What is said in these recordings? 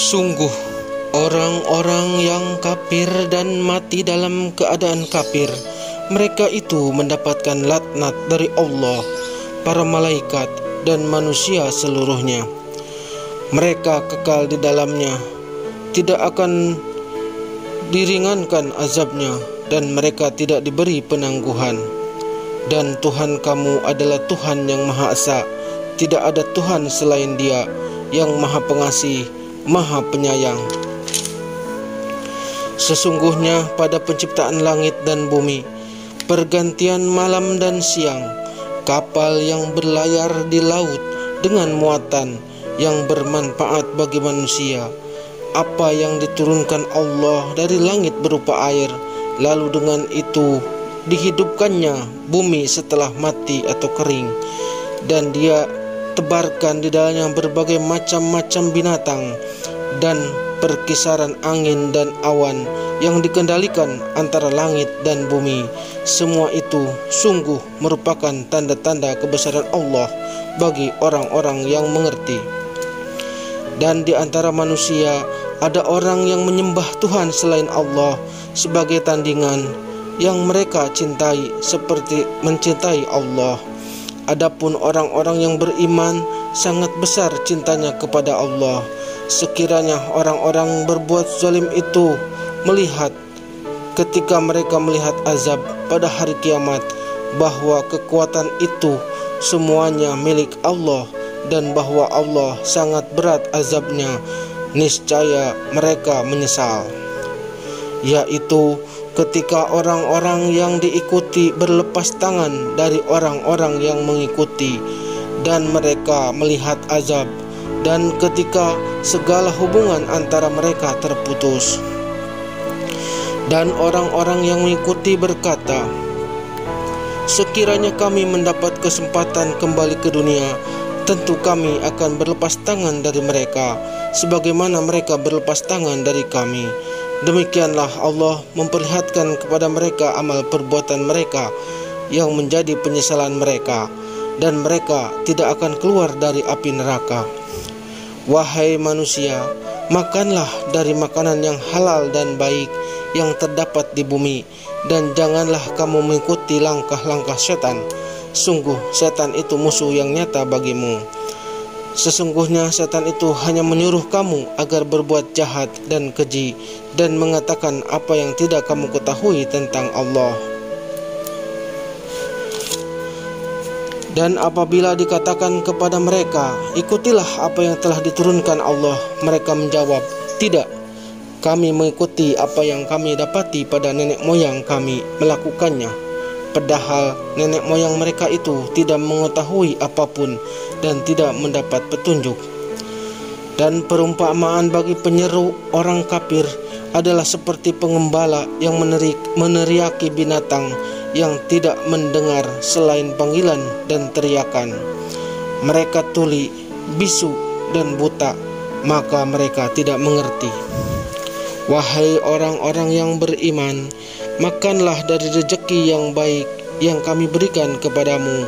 Sungguh, orang-orang yang kafir dan mati dalam keadaan kafir, mereka itu mendapatkan laknat dari Allah, para malaikat, dan manusia seluruhnya. Mereka kekal di dalamnya, tidak akan diringankan azabnya, dan mereka tidak diberi penangguhan. Dan Tuhan kamu adalah Tuhan yang Maha Esa, tidak ada Tuhan selain Dia, yang Maha Pengasih, Maha Penyayang. Sesungguhnya pada penciptaan langit dan bumi, pergantian malam dan siang, kapal yang berlayar di laut dengan muatan yang bermanfaat bagi manusia, apa yang diturunkan Allah dari langit berupa air, lalu dengan itu dihidupkannya bumi setelah mati atau kering, dan Dia tebarkan di dalamnya berbagai macam-macam binatang dan perkisaran angin dan awan yang dikendalikan antara langit dan bumi. Semua itu sungguh merupakan tanda-tanda kebesaran Allah bagi orang-orang yang mengerti. Dan di antara manusia ada orang yang menyembah Tuhan selain Allah sebagai tandingan yang mereka cintai seperti mencintai Allah. Adapun orang-orang yang beriman sangat besar cintanya kepada Allah. Sekiranya orang-orang berbuat zalim itu melihat ketika mereka melihat azab pada hari kiamat bahwa kekuatan itu semuanya milik Allah dan bahwa Allah sangat berat azabnya, niscaya mereka menyesal. Yaitu ketika orang-orang yang diikuti berlepas tangan dari orang-orang yang mengikuti, dan mereka melihat azab, dan ketika segala hubungan antara mereka terputus. Dan orang-orang yang mengikuti berkata, sekiranya kami mendapat kesempatan kembali ke dunia, tentu kami akan berlepas tangan dari mereka, sebagaimana mereka berlepas tangan dari kami. Demikianlah Allah memperlihatkan kepada mereka amal perbuatan mereka yang menjadi penyesalan mereka, dan mereka tidak akan keluar dari api neraka. Wahai manusia, makanlah dari makanan yang halal dan baik yang terdapat di bumi, dan janganlah kamu mengikuti langkah-langkah setan. Sungguh setan itu musuh yang nyata bagimu. Sesungguhnya setan itu hanya menyuruh kamu agar berbuat jahat dan keji, dan mengatakan apa yang tidak kamu ketahui tentang Allah. Dan apabila dikatakan kepada mereka, ikutilah apa yang telah diturunkan Allah, mereka menjawab, tidak, kami mengikuti apa yang kami dapati pada nenek moyang kami melakukannya. Padahal nenek moyang mereka itu tidak mengetahui apapun dan tidak mendapat petunjuk. Dan perumpamaan bagi penyeru orang kafir adalah seperti pengembala yang meneriaki binatang yang tidak mendengar selain panggilan dan teriakan. Mereka tuli, bisu, dan buta, maka mereka tidak mengerti. Wahai orang-orang yang beriman, makanlah dari rezeki yang baik yang kami berikan kepadamu,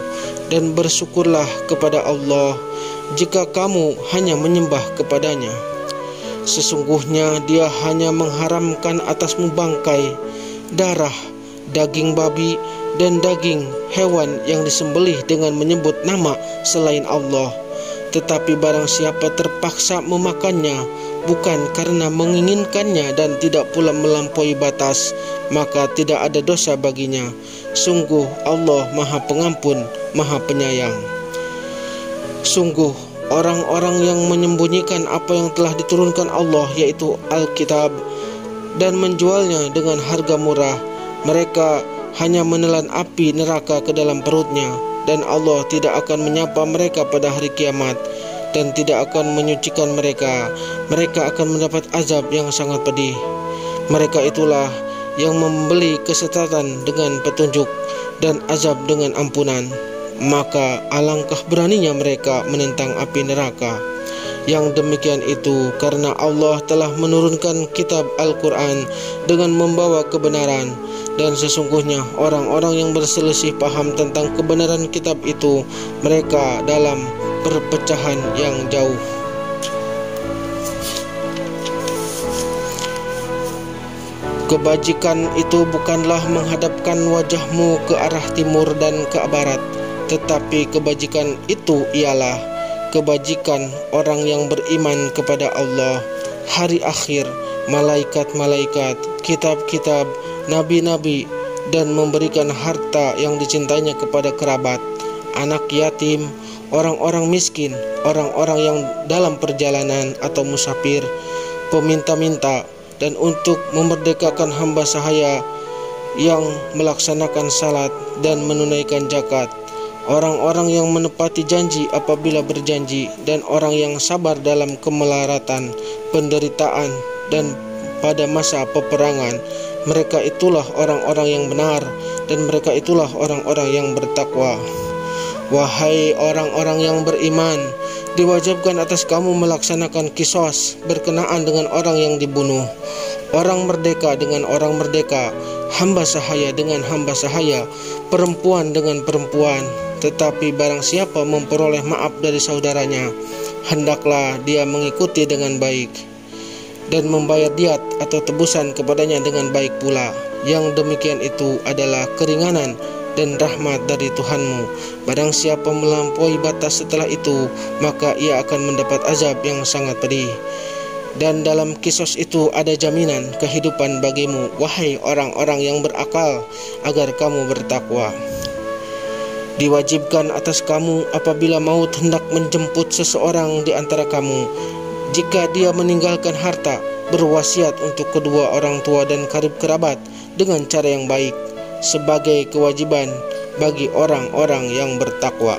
dan bersyukurlah kepada Allah jika kamu hanya menyembah kepadanya. Sesungguhnya Dia hanya mengharamkan atasmu bangkai, darah, daging babi, dan daging hewan yang disembelih dengan menyebut nama selain Allah. Tetapi barang siapa terpaksa memakannya bukan karena menginginkannya dan tidak pula melampaui batas, maka tidak ada dosa baginya. Sungguh Allah Maha Pengampun, Maha Penyayang. Sungguh orang-orang yang menyembunyikan apa yang telah diturunkan Allah, yaitu Alkitab, dan menjualnya dengan harga murah, mereka hanya menelan api neraka ke dalam perutnya, dan Allah tidak akan menyapa mereka pada hari kiamat, dan tidak akan menyucikan mereka. Mereka akan mendapat azab yang sangat pedih. Mereka itulah yang membeli kesesatan dengan petunjuk dan azab dengan ampunan. Maka alangkah beraninya mereka menentang api neraka. Yang demikian itu karena Allah telah menurunkan kitab Al-Quran dengan membawa kebenaran, dan sesungguhnya orang-orang yang berselisih paham tentang kebenaran kitab itu, mereka dalam perpecahan yang jauh. Kebajikan itu bukanlah menghadapkan wajahmu ke arah timur dan ke barat, tetapi kebajikan itu ialah kebajikan orang yang beriman kepada Allah, hari akhir, malaikat-malaikat, kitab-kitab, nabi-nabi, dan memberikan harta yang dicintainya kepada kerabat, anak yatim, orang-orang miskin, orang-orang yang dalam perjalanan atau musafir, peminta-minta, dan untuk memerdekakan hamba sahaya yang melaksanakan salat dan menunaikan zakat, orang-orang yang menepati janji apabila berjanji, dan orang yang sabar dalam kemelaratan, penderitaan, dan pada masa peperangan. Mereka itulah orang-orang yang benar, dan mereka itulah orang-orang yang bertakwa. Wahai orang-orang yang beriman, diwajibkan atas kamu melaksanakan qisas berkenaan dengan orang yang dibunuh, orang merdeka dengan orang merdeka, hamba sahaya dengan hamba sahaya, perempuan dengan perempuan. Tetapi barang siapa memperoleh maaf dari saudaranya, hendaklah dia mengikuti dengan baik dan membayar diat atau tebusan kepadanya dengan baik pula. Yang demikian itu adalah keringanan dan rahmat dari Tuhanmu. Barang siapa melampaui batas setelah itu, maka ia akan mendapat azab yang sangat pedih. Dan dalam qisas itu ada jaminan kehidupan bagimu, wahai orang-orang yang berakal, agar kamu bertakwa. Diwajibkan atas kamu apabila maut hendak menjemput seseorang di antara kamu, jika dia meninggalkan harta, berwasiat untuk kedua orang tua dan karib kerabat dengan cara yang baik, sebagai kewajiban bagi orang-orang yang bertakwa.